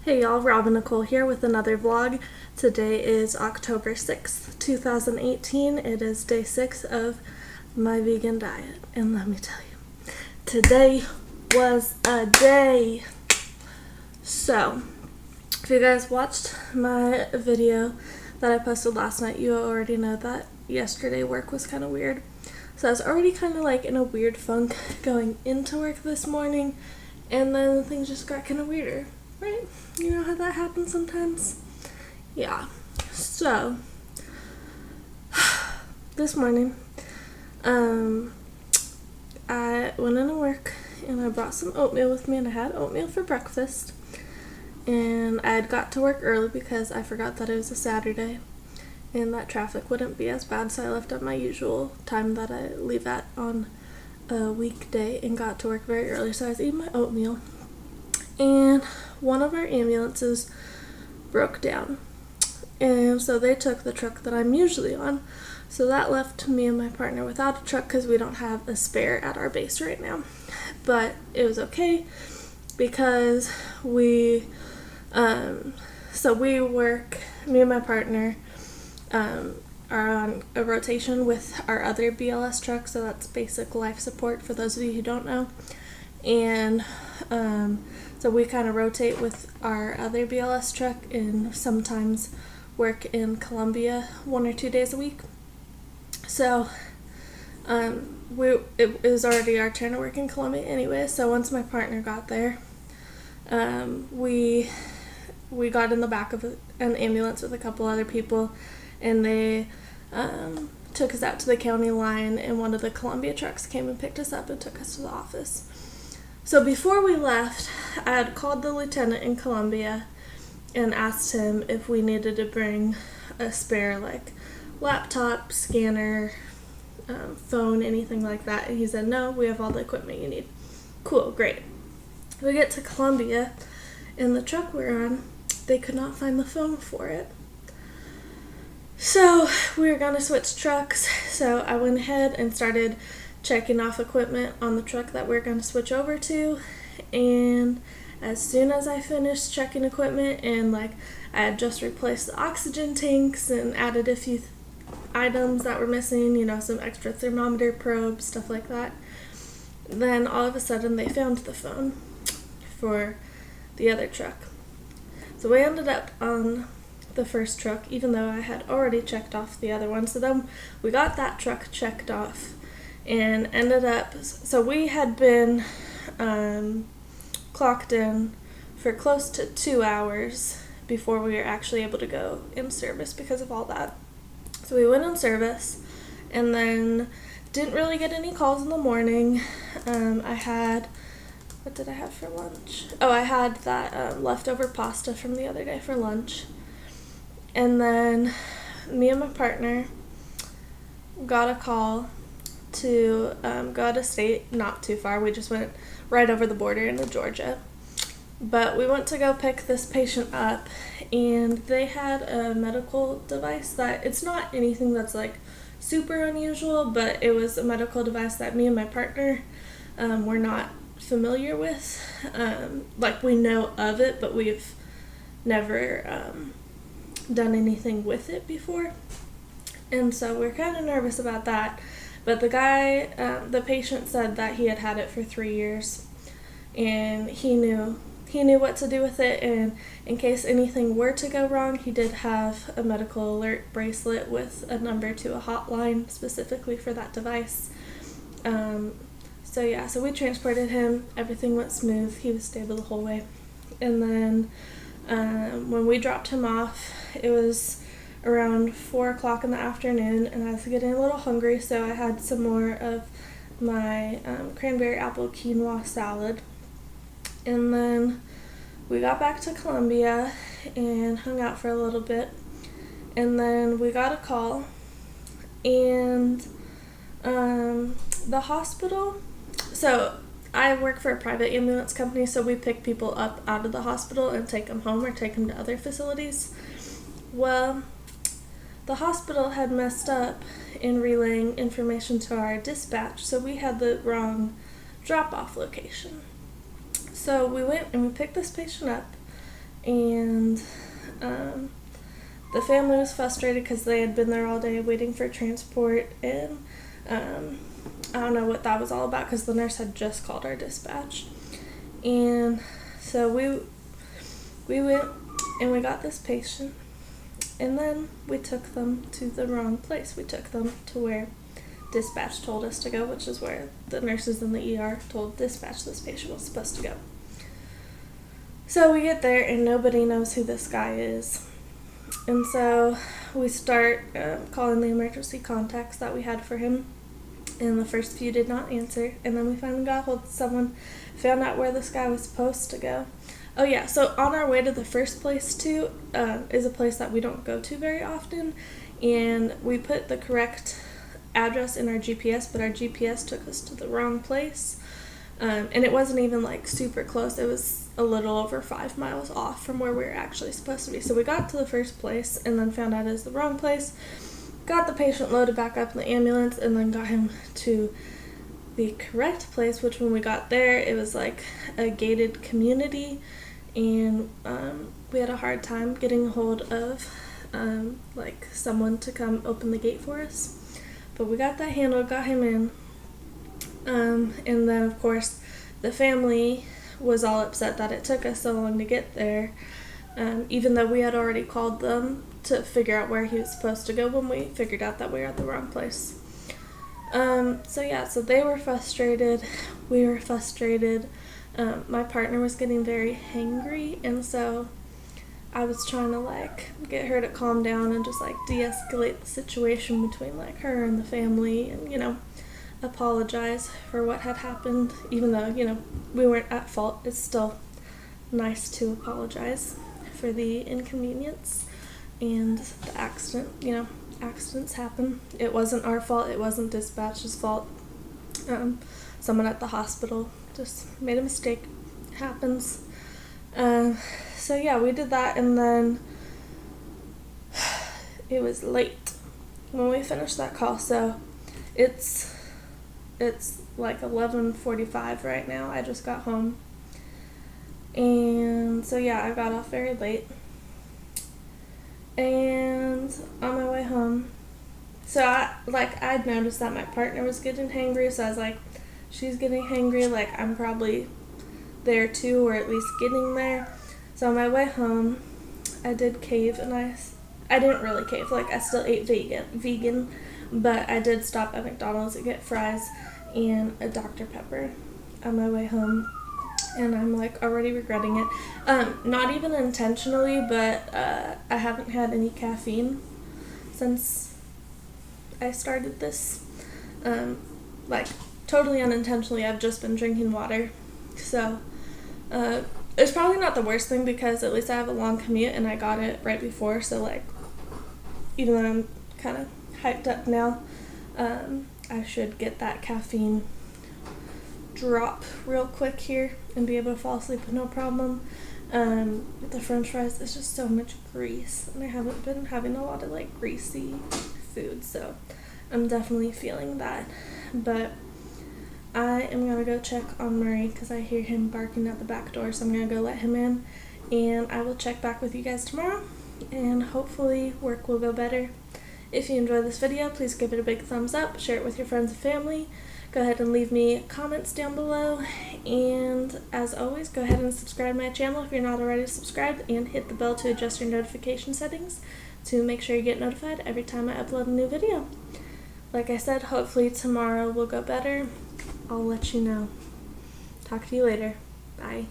Hey y'all, Robin Nicole here with another vlog. Today is October 6th, 2018. It is day 6 of my vegan diet. And let me tell you, today was a day. So, if you guys watched my video that I posted last night, you already know that yesterday work was kind of weird. So I was already kind of like in a weird funk going into work this morning, and then things just got kind of weirder. Right? You know how that happens sometimes? Yeah. So, this morning, I went into work and I brought some oatmeal with me, and I had oatmeal for breakfast. And I had got to work early because I forgot that it was a Saturday and that traffic wouldn't be as bad, so I left at my usual time that I leave at on a weekday and got to work very early. So I was eating my oatmeal, and one of our ambulances broke down, and so they took the truck that I'm usually on. So that left me and my partner without a truck because we don't have a spare at our base right now. But it was okay because we work, me and my partner are on a rotation with our other BLS truck, so that's basic life support for those of you who don't know. And so we kind of rotate with our other BLS truck and sometimes work in Columbia 1 or 2 days a week. So it was already our turn to work in Columbia anyway. So once my partner got there, we got in the back of an ambulance with a couple other people, and they took us out to the county line, and one of the Columbia trucks came and picked us up and took us to the office. So before we left, I had called the lieutenant in Columbia and asked him if we needed to bring a spare, like, laptop, scanner, phone, anything like that. And he said, no, we have all the equipment you need. Cool, great. We get to Columbia, and the truck we're on, they could not find the phone for it. So we were going to switch trucks, so I went ahead and started checking off equipment on the truck that we're going to switch over to. And as soon as I finished checking equipment, and I had just replaced the oxygen tanks and added a few items that were missing, some extra thermometer probes, stuff like that, then all of a sudden they found the phone for the other truck. So we ended up on the first truck, even though I had already checked off the other one. So then we got that truck checked off and ended up, so we had been clocked in for close to 2 hours before we were actually able to go in service because of all that. So we went in service and then didn't really get any calls in the morning. What did I have for lunch? Oh, I had that leftover pasta from the other day for lunch. And then me and my partner got a call to go out of state, not too far. We just went right over the border into Georgia. But we went to go pick this patient up, and they had a medical device that, it's not anything that's super unusual, but it was a medical device that me and my partner were not familiar with. We know of it, but we've never done anything with it before. And so we're kind of nervous about that. But the guy, the patient said that he had it for 3 years, and he knew what to do with it, and in case anything were to go wrong, he did have a medical alert bracelet with a number to a hotline specifically for that device. So we transported him. Everything went smooth. He was stable the whole way. And then when we dropped him off, it was around 4 o'clock in the afternoon, and I was getting a little hungry, so I had some more of my cranberry apple quinoa salad. And then we got back to Columbia and hung out for a little bit, and then we got a call, and the hospital, so I work for a private ambulance company, so we pick people up out of the hospital and take them home or take them to other facilities. Well, the hospital had messed up in relaying information to our dispatch, so we had the wrong drop-off location. So we went and we picked this patient up, and the family was frustrated because they had been there all day waiting for transport, and I don't know what that was all about because the nurse had just called our dispatch. And so we went and we got this patient, and then we took them to the wrong place. We took them to where dispatch told us to go, which is where the nurses in the ER told dispatch this patient was supposed to go. So we get there and nobody knows who this guy is. And so we start calling the emergency contacts that we had for him, and the first few did not answer. And then we finally got hold of someone, found out where this guy was supposed to go. Oh yeah, so on our way to the first place too is a place that we don't go to very often, and we put the correct address in our GPS, but our GPS took us to the wrong place, and it wasn't even like super close. It was a little over 5 miles off from where we were actually supposed to be. So we got to the first place and then found out it was the wrong place, got the patient loaded back up in the ambulance, and then got him to the correct place, which when we got there, it was like a gated community, and we had a hard time getting a hold of like someone to come open the gate for us. But we got that handled, got him in, and then of course the family was all upset that it took us so long to get there, even though we had already called them to figure out where he was supposed to go when we figured out that we were at the wrong place. So they were frustrated, we were frustrated. My partner was getting very hangry, and so I was trying to like get her to calm down and just like de-escalate the situation between like her and the family, and apologize for what had happened. Even though we weren't at fault, it's still nice to apologize for the inconvenience and the accident. Accidents happen. It wasn't our fault, it wasn't dispatch's fault. Someone at the hospital just made a mistake. It happens. We did that, and then it was late when we finished that call. So it's like 11:45 right now. I just got home, and I got off very late. And on my way home, so I'd noticed that my partner was getting hangry, so I was like, she's getting hangry, like I'm probably there too, or at least getting there. So on my way home, I did cave, and I didn't really cave, like I still ate vegan, but I did stop at McDonald's to get fries and a Dr. Pepper on my way home, and I'm like already regretting it. Not even intentionally, but I haven't had any caffeine since I started this. Totally unintentionally, I've just been drinking water. So it's probably not the worst thing, because at least I have a long commute and I got it right before. So even though I'm kind of hyped up now, I should get that caffeine drop real quick here and be able to fall asleep with no problem. With the french fries, it's just so much grease, and I haven't been having a lot of greasy food, so I'm definitely feeling that. But I am going to go check on Murray because I hear him barking at the back door, so I'm going to go let him in, and I will check back with you guys tomorrow, and hopefully work will go better. If you enjoyed this video, please give it a big thumbs up, share it with your friends and family. Go ahead and leave me comments down below, and as always, go ahead and subscribe to my channel if you're not already subscribed, and hit the bell to adjust your notification settings to make sure you get notified every time I upload a new video. Like I said, hopefully tomorrow will go better. I'll let you know. Talk to you later. Bye.